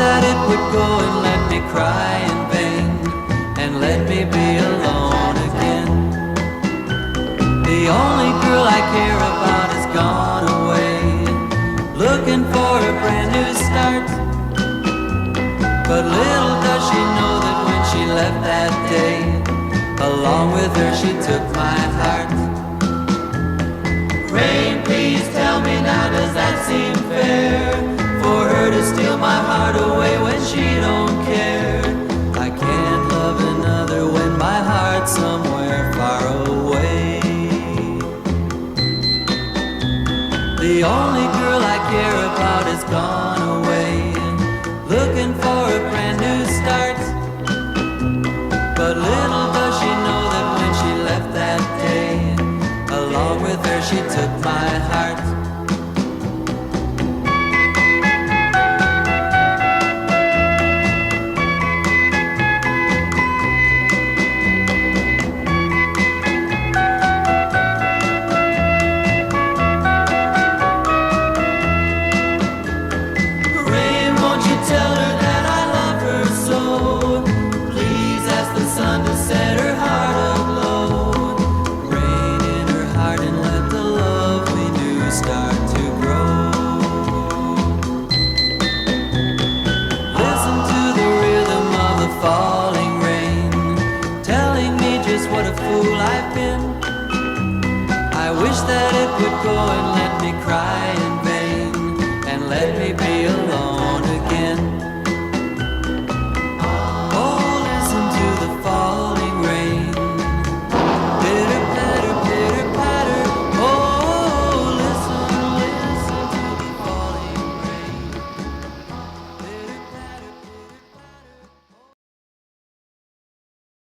that it would go and let me cry in vain, and let me be alone again. The only girl I care about has gone away, looking for a brand new start. But little does she know that when she left that day, along with her she took my heart. Rain, please tell me now, does that seem fair? For her to steal my heart away when she don't care. I can't love another when my heart's somewhere far away. The only girl I care about has gone away, looking for a brand new start. But little does she know that when she left that day, along with her she took my heart. That it would go and let me cry